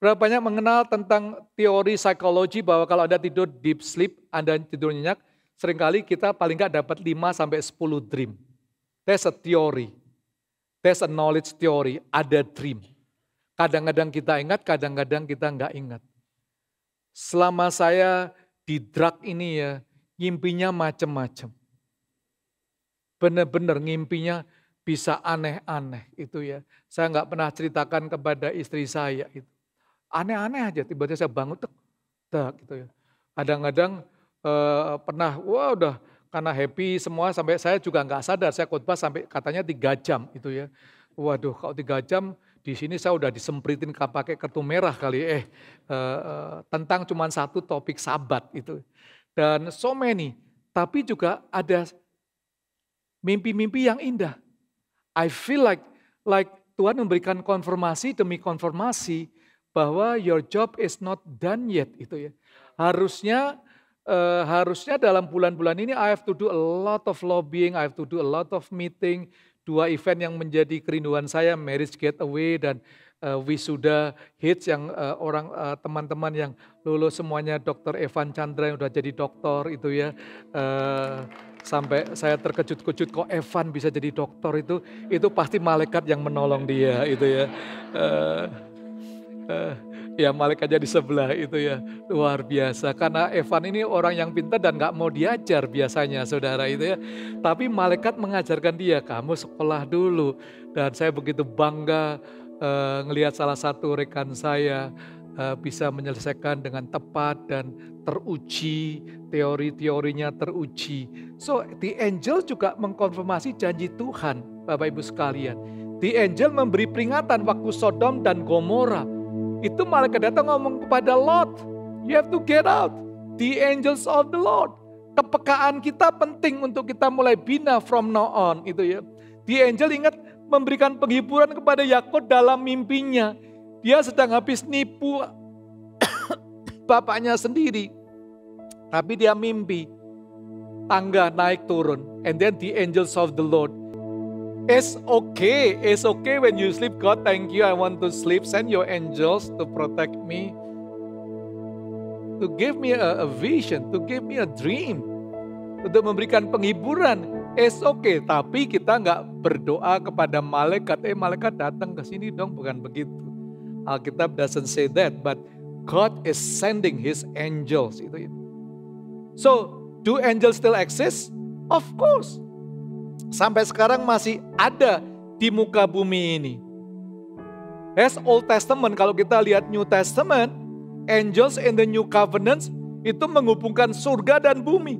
Berapa banyak mengenal tentang teori psikologi bahwa kalau Anda tidur deep sleep, Anda tidur nyenyak, seringkali kita paling nggak dapat 5-10 dream. That's a theory. That's a knowledge theory. Ada dream. Kadang-kadang kita ingat, kadang-kadang kita nggak ingat. Selama saya di drug ini ya, ngimpinya macam-macam. Benar-benar ngimpinya bisa aneh-aneh itu ya. Saya nggak pernah ceritakan kepada istri saya itu. Aneh-aneh aja, tiba-tiba saya bangun, gitu ya. Kadang-kadang pernah, udah karena happy semua, sampai saya juga nggak sadar, saya khotbah sampai katanya 3 jam itu ya. Waduh, kalau 3 jam di sini saya udah disempritin pakai kartu merah kali, tentang cuma satu topik Sabat itu. Dan so many, tapi juga ada mimpi-mimpi yang indah. I feel like Tuhan memberikan konfirmasi demi konfirmasi bahwa your job is not done yet itu ya. Harusnya dalam bulan-bulan ini I have to do a lot of lobbying, I have to do a lot of meeting. 2 event yang menjadi kerinduan saya, Marriage Getaway dan Wisuda Hits yang teman-teman yang lulus semuanya, Dr. Evan Chandra yang udah jadi dokter itu ya. Sampai saya terkejut-kejut kok Evan bisa jadi dokter itu pasti malaikat yang menolong dia itu ya. Ya malaikatnya di sebelah itu ya, luar biasa. Karena Evan ini orang yang pintar dan gak mau diajar biasanya saudara itu ya. Tapi malaikat mengajarkan dia, kamu sekolah dulu. Dan saya begitu bangga ngelihat salah satu rekan saya bisa menyelesaikan dengan tepat dan teruji, teori-teorinya teruji. So the angel juga mengkonfirmasi janji Tuhan, Bapak Ibu sekalian. The angel memberi peringatan waktu Sodom dan Gomora. Itu malaikat datang ngomong kepada Lot, you have to get out, the angels of the Lord. Kepekaan kita penting untuk kita mulai bina from now on itu ya. The angel ingat memberikan penghiburan kepada Yakub dalam mimpinya. Dia sedang habis nipu bapaknya sendiri. Tapi dia mimpi, tangga naik turun. And then the angels of the Lord. It's okay when you sleep. God, thank you, I want to sleep. Send your angels to protect me. To give me a vision, to give me a dream. Untuk memberikan penghiburan. It's okay, tapi kita nggak berdoa kepada malaikat. Malaikat datang ke sini dong, bukan begitu. Alkitab doesn't say that, but God is sending His angels. So, do angels still exist? Of course. Sampai sekarang masih ada di muka bumi ini. As Old Testament, kalau kita lihat New Testament, angels in the New Covenant itu menghubungkan surga dan bumi.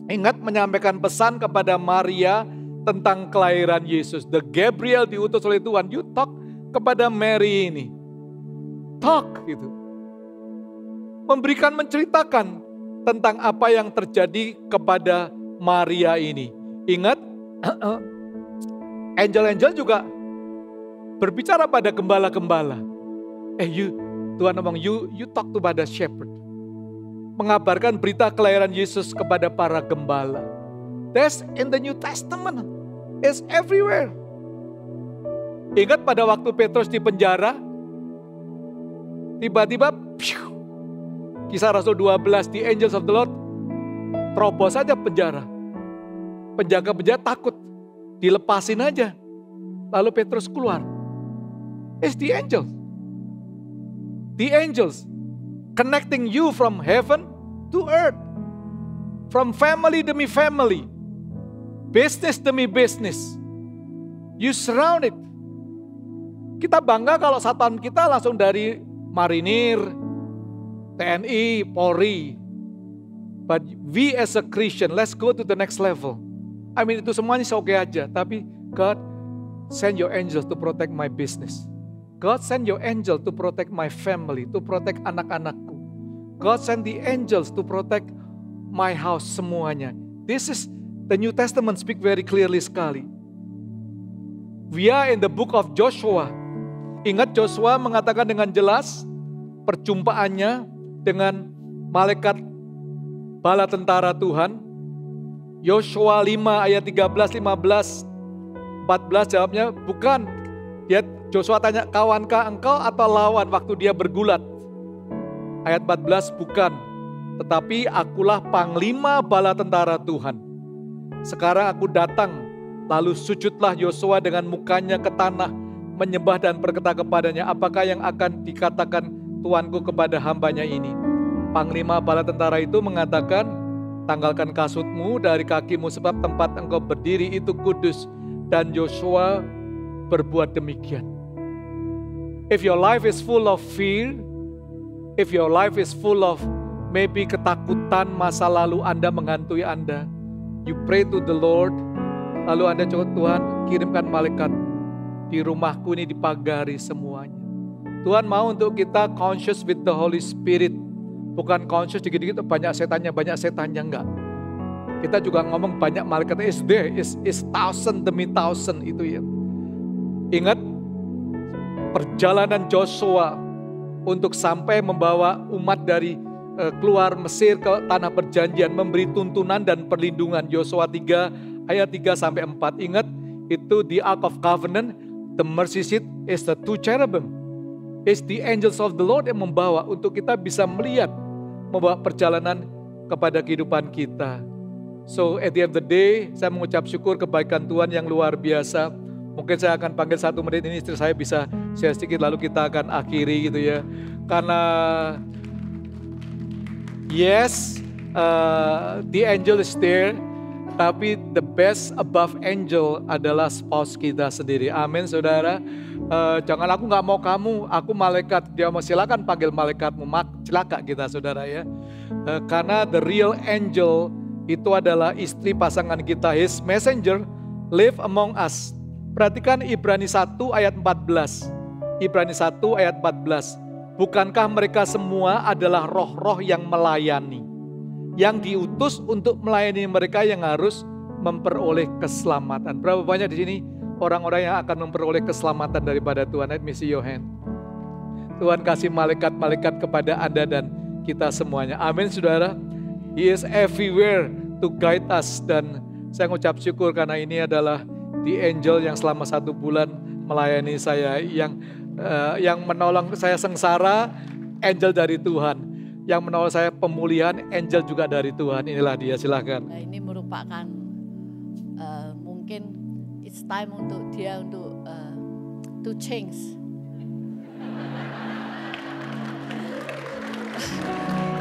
Ingat menyampaikan pesan kepada Maria tentang kelahiran Yesus. The Gabriel diutus oleh Tuhan, you talk kepada Mary ini. Talk gitu. Menceritakan tentang apa yang terjadi kepada Maria ini. Ingat, angel-angel juga berbicara pada gembala-gembala. Tuhan ngomong, you talk to pada shepherd. Mengabarkan berita kelahiran Yesus kepada para gembala. That's in the New Testament. It's everywhere. Ingat pada waktu Petrus di penjara, tiba-tiba, Kisah Rasul 12, the angels of the Lord terobos saja penjara. Penjaga-penjaga takut, dilepasin aja. Lalu Petrus keluar. It's the angels. The angels connecting you from heaven to earth. From family demi family. Business demi business. You surround it. Kita bangga kalau satuan kita langsung dari marinir, TNI, Polri. But we as a Christian, let's go to the next level. Itu semuanya oke aja. Tapi God, send your angels to protect my business. God, send your angel to protect my family, to protect anak-anakku. God, send the angels to protect my house semuanya. This is the New Testament speak very clearly sekali. We are in the book of Joshua. Ingat Joshua mengatakan dengan jelas perjumpaannya dengan malaikat bala tentara Tuhan. Yosua 5 ayat 13, 15, 14 jawabnya bukan. Joshua tanya, kawankah engkau atau lawan waktu dia bergulat? Ayat 14, bukan. Tetapi akulah panglima bala tentara Tuhan. Sekarang aku datang, lalu sujudlah Yosua dengan mukanya ke tanah, menyembah dan berkata kepadanya, apakah yang akan dikatakan Tuanku kepada hambanya ini? Panglima bala tentara itu mengatakan, tanggalkan kasutmu dari kakimu sebab tempat engkau berdiri itu kudus. Dan Yosua berbuat demikian. If your life is full of fear, if your life is full of maybe ketakutan masa lalu Anda menghantui Anda, you pray to the Lord, lalu Anda coba, Tuhan kirimkan malaikat di rumahku ini dipagari semuanya. Tuhan mau untuk kita conscious with the Holy Spirit. Bukan conscious dikit-dikit banyak setannya enggak. Kita juga ngomong banyak malaikat is there, is thousand demi thousand itu ya. Ingat perjalanan Joshua untuk sampai membawa umat dari keluar Mesir ke tanah perjanjian, memberi tuntunan dan perlindungan. Yosua 3 ayat 3 sampai 4. Ingat itu the Ark of Covenant, the mercy seat is the two cherubim. It's the angels of the Lord yang membawa untuk kita bisa melihat, membawa perjalanan kepada kehidupan kita. So at the end of the day, saya mengucap syukur kebaikan Tuhan yang luar biasa. Mungkin saya akan panggil 1 menit ini, istri saya bisa share sedikit lalu kita akan akhiri gitu ya. Karena yes, the angel is there, tapi the best above angel adalah spouse kita sendiri. Amin saudara. Jangan aku gak mau kamu, aku malaikat. Dia mau silakan panggil malaikatmu, celaka kita saudara ya. Karena the real angel itu adalah istri pasangan kita. His messenger live among us. Perhatikan Ibrani 1 ayat 14. Ibrani 1 ayat 14. Bukankah mereka semua adalah roh-roh yang melayani, yang diutus untuk melayani mereka yang harus memperoleh keselamatan. Berapa banyak di sini orang-orang yang akan memperoleh keselamatan daripada Tuhan? Let me see your hand. Tuhan kasih malaikat-malaikat kepada Anda dan kita semuanya. Amin saudara. He is everywhere to guide us. Dan saya mengucap syukur karena ini adalah the angel yang selama 1 bulan melayani saya, yang menolong saya sengsara, angel dari Tuhan. Yang menolong saya pemulihan, angel juga dari Tuhan. Inilah dia, silakan. Nah, ini merupakan mungkin it's time untuk dia untuk to change.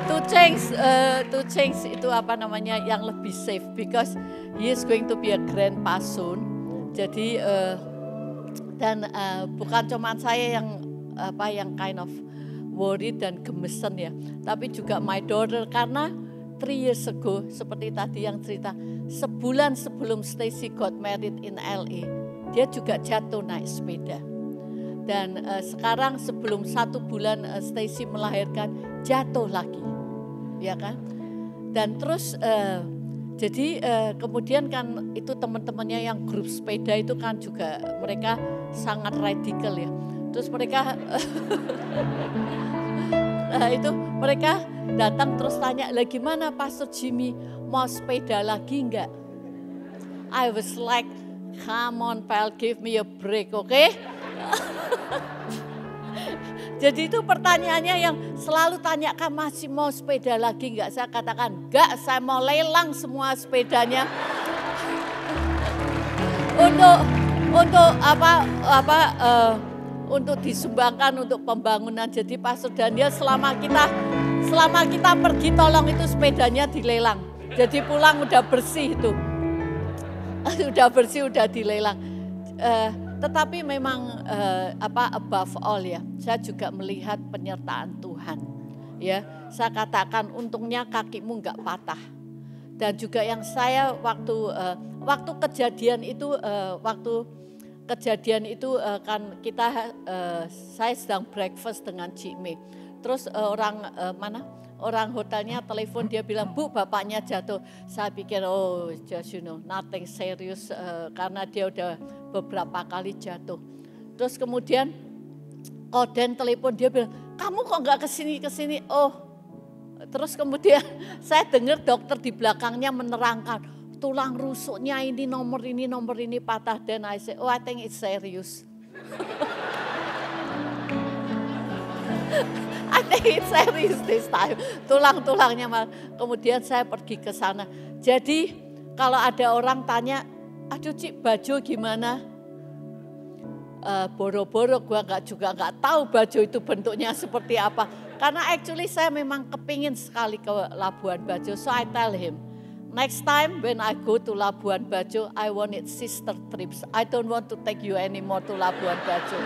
To change itu apa namanya yang lebih safe, because he is going to be a grandpa soon. Jadi dan bukan cuma saya yang kind of worried dan gemesen ya, tapi juga my daughter, karena 3 years ago seperti tadi yang cerita, sebulan sebelum Stacy got married in LA, dia juga jatuh naik sepeda. Dan sekarang sebelum 1 bulan Stacy melahirkan, jatuh lagi, ya kan? Dan terus jadi kemudian kan itu teman-temannya yang grup sepeda itu kan juga mereka sangat radikal ya. Terus mereka itu mereka datang terus tanya, lah gimana Pastor Jimmy, mau sepeda lagi enggak? I was like, come on Pal, give me a break, okay? Jadi itu pertanyaannya yang selalu tanyakan, masih mau sepeda lagi enggak? Saya katakan enggak, saya mau lelang semua sepedanya. Untuk disumbangkan untuk pembangunan. Jadi Pastor Daniel selama kita pergi tolong itu sepedanya dilelang. Jadi pulang udah bersih itu. Udah bersih, udah dilelang. Tetapi memang above all ya, saya juga melihat penyertaan Tuhan. Ya, saya katakan untungnya kakimu enggak patah. Dan juga yang saya waktu kejadian itu kan saya sedang breakfast dengan Cik Mei. Terus orang hotelnya telepon, dia bilang, Bu, bapaknya jatuh. Saya pikir just nothing serious, karena dia udah beberapa kali jatuh. Terus kemudian Koden telepon, dia bilang, kamu kok nggak kesini? Terus kemudian saya dengar dokter di belakangnya menerangkan, tulang rusuknya ini nomor ini patah. Dan I say, I think it's serious. I think it's serious this time. Tulang-tulangnya malah. Kemudian saya pergi ke sana. Jadi kalau ada orang tanya, aduh Cik, baju gimana? Boro-boro gue nggak tahu baju itu bentuknya seperti apa. Karena actually saya memang kepingin sekali ke Labuan Bajo. So I tell him, next time when I go to Labuan Bajo, I want it sister trips. I don't want to take you anymore to Labuan Bajo.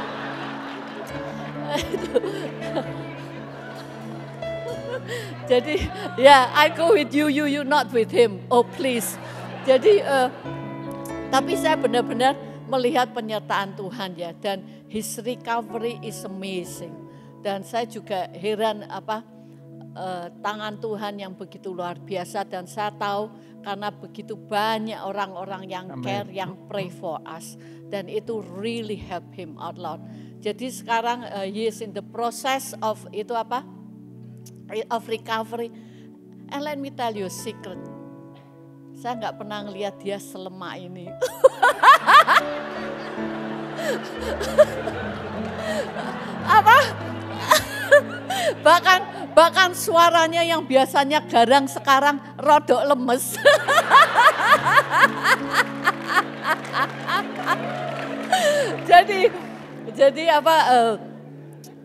Jadi, I go with you not with him. Oh please. Jadi tapi saya benar-benar melihat penyertaan Tuhan ya, dan his recovery is amazing. Dan saya juga heran tangan Tuhan yang begitu luar biasa, dan saya tahu karena begitu banyak orang-orang yang care, yang pray for us, dan itu really help him out loud. Jadi sekarang he is in the process of of recovery. And let me tell you a secret. Saya nggak pernah ngelihat dia selemah ini. Bahkan suaranya yang biasanya garang sekarang rodok lemes. jadi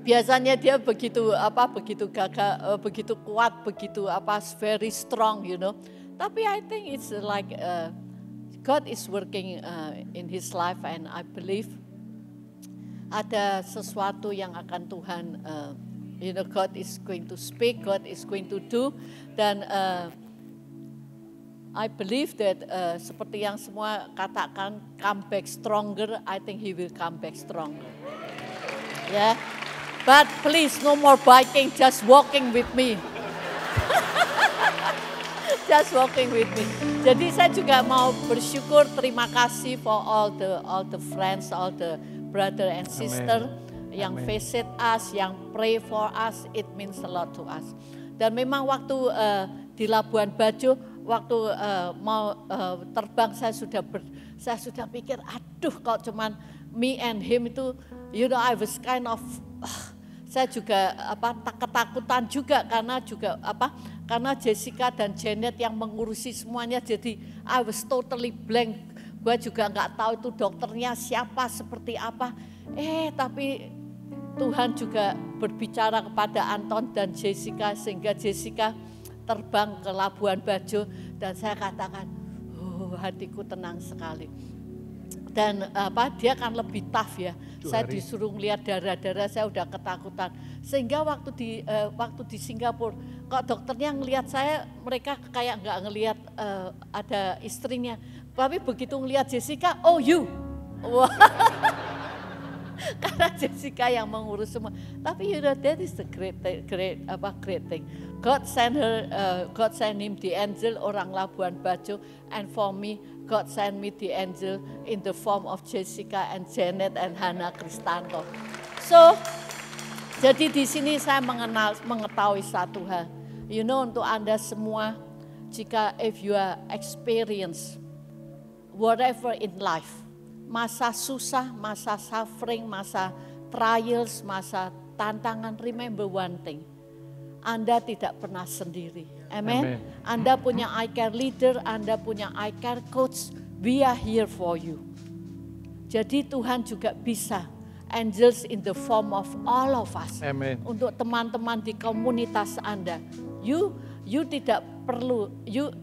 biasanya dia begitu gagah, begitu kuat, begitu very strong, you know. Tapi I think it's like God is working in his life, and I believe ada sesuatu yang akan Tuhan, God is going to speak, God is going to do, dan I believe that seperti yang semua katakan, come back stronger. I think he will come back stronger. Yeah, but please no more biking, just walking with me. Just walking with me. Jadi saya juga mau bersyukur, terima kasih for all the friends, all the brother and sister yang visit us, yang pray for us. It means a lot to us. Dan memang waktu di Labuan Bajo, waktu mau terbang, saya sudah pikir, aduh kalau cuman me and him itu, I was kind of saya juga ketakutan juga karena Jessica dan Janet yang mengurusi semuanya, jadi I was totally blank. Gue juga nggak tahu itu dokternya siapa, seperti apa. Tapi Tuhan juga berbicara kepada Anton dan Jessica sehingga Jessica terbang ke Labuan Bajo, dan saya katakan, hatiku tenang sekali. Dan dia kan lebih tough ya. Saya disuruh melihat darah-darah, saya udah ketakutan. Sehingga waktu di Singapura, kok dokternya ngelihat saya, mereka kayak nggak ngelihat ada istrinya. Tapi begitu ngelihat Jessica, oh you. Wah. Karena Jessica yang mengurus semua. Tapi that is the great thing. God send him the angel, orang Labuan Bajo, and for me, God send me the angel in the form of Jessica and Janet and Hannah Kristanto. So, jadi di sini saya mengetahui satu hal. Untuk Anda semua, if you are experience whatever in life, masa susah, masa suffering, masa trials, masa tantangan, remember one thing. Anda tidak pernah sendiri. Amen. Anda punya I Care leader, Anda punya I Care coach. We are here for you. Jadi Tuhan juga bisa. Angels in the form of all of us. Amen. Untuk teman-teman di komunitas Anda. You tidak perlu,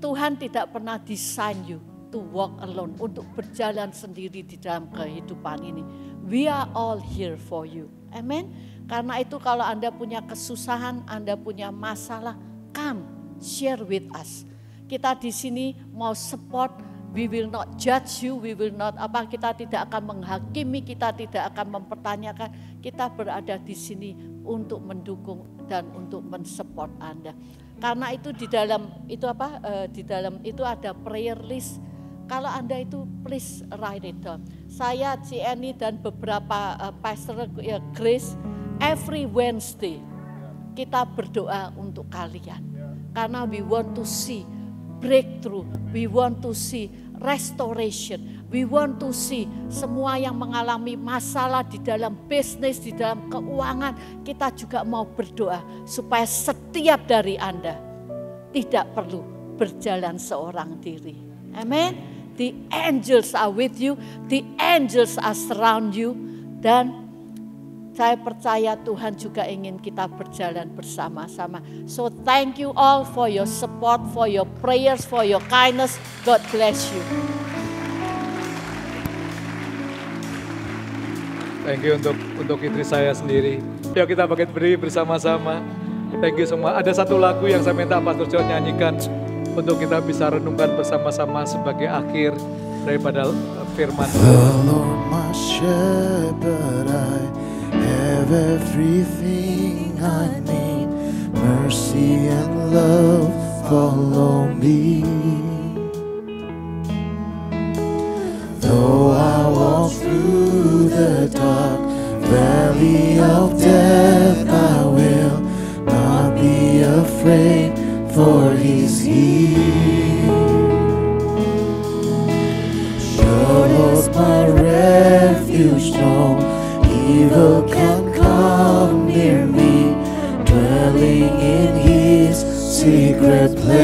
Tuhan tidak pernah desain you to walk alone, untuk berjalan sendiri di dalam kehidupan ini. We are all here for you. Amen. Karena itu kalau Anda punya kesusahan, Anda punya masalah, come share with us. Kita di sini mau support. We will not judge you, we will not kita tidak akan menghakimi, kita tidak akan mempertanyakan. Kita berada di sini untuk mendukung dan untuk mensupport Anda. Karena itu di dalam itu ada prayer list. Kalau Anda itu please write it down. Saya, Cieni dan beberapa pastor Grace, every Wednesday kita berdoa untuk kalian. Karena we want to see breakthrough, we want to see restoration, we want to see semua yang mengalami masalah di dalam bisnis, di dalam keuangan, kita juga mau berdoa supaya setiap dari Anda tidak perlu berjalan seorang diri. Amen. The angels are with you, the angels are surround you, dan saya percaya Tuhan juga ingin kita berjalan bersama-sama. So thank you all for your support, for your prayers, for your kindness. God bless you. Thank you untuk istri saya sendiri. Yuk kita bangkit berdiri bersama-sama. Thank you semua. Ada satu lagu yang saya minta Pastor John nyanyikan. untuk kita bisa renungkan bersama-sama sebagai akhir daripada firman. The Lord my shepherd, I have everything I need. Mercy and love follow me. Though I walk through the dark valley of death, I will not be afraid, for He's here. The Lord's my refuge, no evil can come near me. Dwelling in His secret place,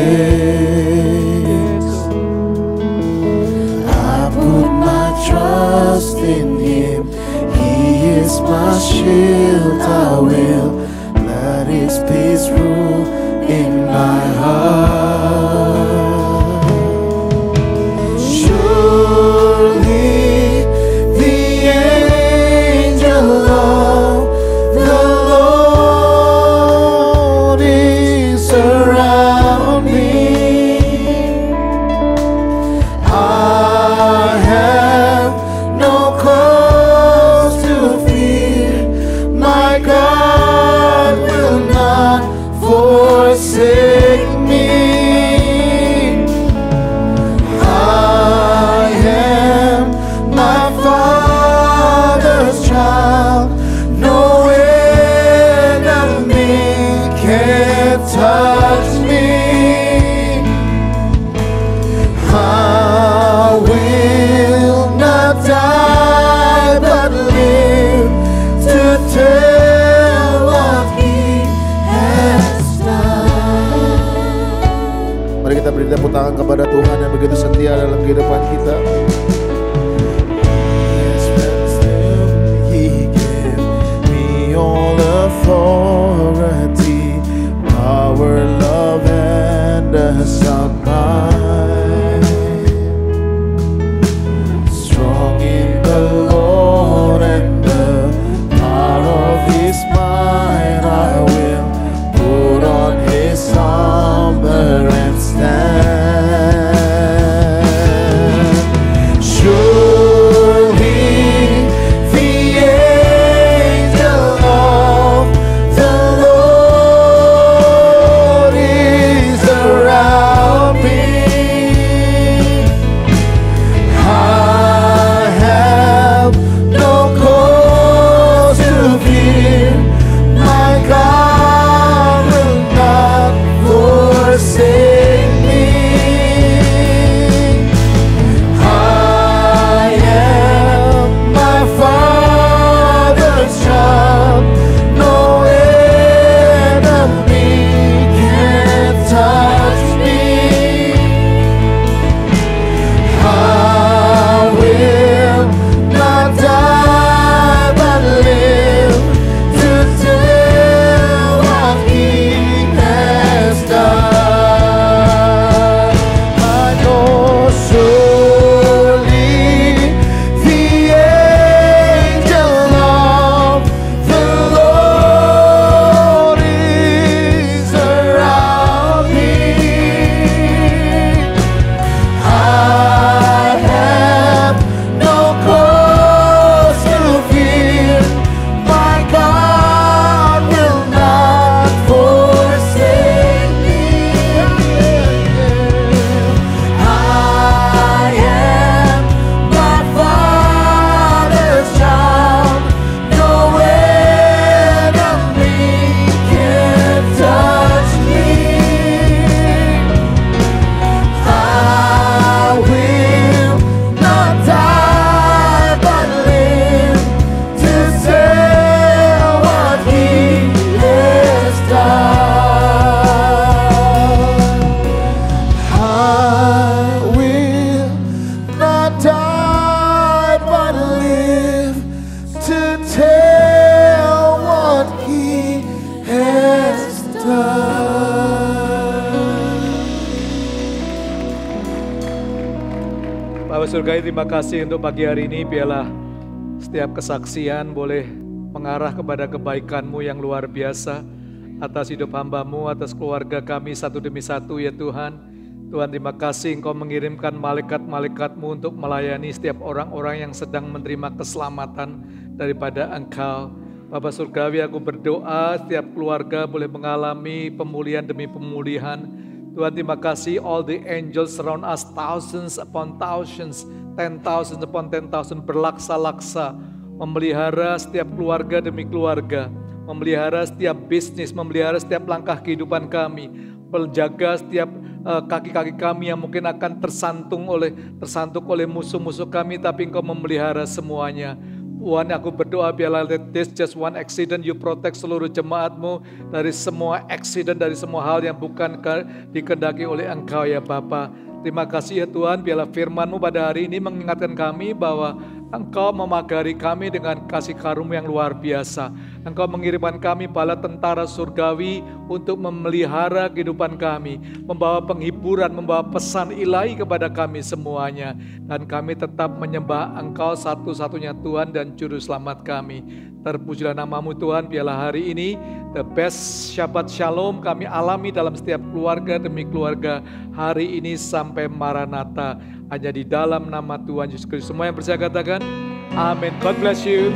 I put my trust in Him. He is my shield. I will let His peace rule in my heart. Surely the angel of the Lord is around me. I have no cause to fear. My God will not forsake me. I am my Father's child. No enemy can touch me. I will not die but live to tell what He has done. Mari kita beri tepuk tangan kepada Tuhan yang begitu setia dalam kehidupan kita. He gave me all authority, power, love, and a sound mind. Strong in the Lord and the power of His might, I will put on His armor and stand. Surely the angel of the Lord is around me. I have no cause to fear. My God will not forsake me. I am my Father's child. No enemy can touch me. I will not die but live to tell what He has done. I know surely the angel of the Lord is around me. I have no cause to fear. My God will not forsake me. I am my Father's child. No enemy can touch me. I will not die but live to tell what He has done. I will not die but live to tell what He has done. Bapak Surgawi, terima kasih untuk pagi hari ini. Biarlah setiap kesaksian boleh mengarah kepada kebaikan-Mu yang luar biasa atas hidup hamba-Mu, atas keluarga kami satu demi satu ya Tuhan. Tuhan, terima kasih Engkau mengirimkan malaikat-malaikatmu untuk melayani setiap orang-orang yang sedang menerima keselamatan daripada Engkau. Bapa Surgawi, aku berdoa setiap keluarga boleh mengalami pemulihan demi pemulihan. Tuhan, terima kasih, all the angels surround us, thousands upon thousands, 10,000 upon 10,000, berlaksa-laksa, memelihara setiap keluarga demi keluarga, memelihara setiap bisnis, memelihara setiap langkah kehidupan kami, menjaga setiap kaki-kaki kami yang mungkin akan tersantuk oleh musuh-musuh kami, tapi Engkau memelihara semuanya. Tuhan, aku berdoa biarlah this just one accident, you protect seluruh jemaat-Mu dari semua accident, dari semua hal yang bukan dikehendaki oleh Engkau ya Bapa. Terima kasih ya Tuhan, biarlah firman-Mu pada hari ini mengingatkan kami bahwa Engkau memagari kami dengan kasih karunia yang luar biasa. Engkau mengirimkan kami bala tentara surgawi untuk memelihara kehidupan kami, membawa penghiburan, membawa pesan ilahi kepada kami semuanya. Dan kami tetap menyembah Engkau satu-satunya Tuhan dan Juru Selamat kami. Terpujilah nama-Mu Tuhan, biarlah hari ini the best Shabbat Shalom kami alami dalam setiap keluarga demi keluarga hari ini sampai Maranatha. Hanya di dalam nama Tuhan Yesus Kristus. Semua yang percaya katakan, amin. God bless you.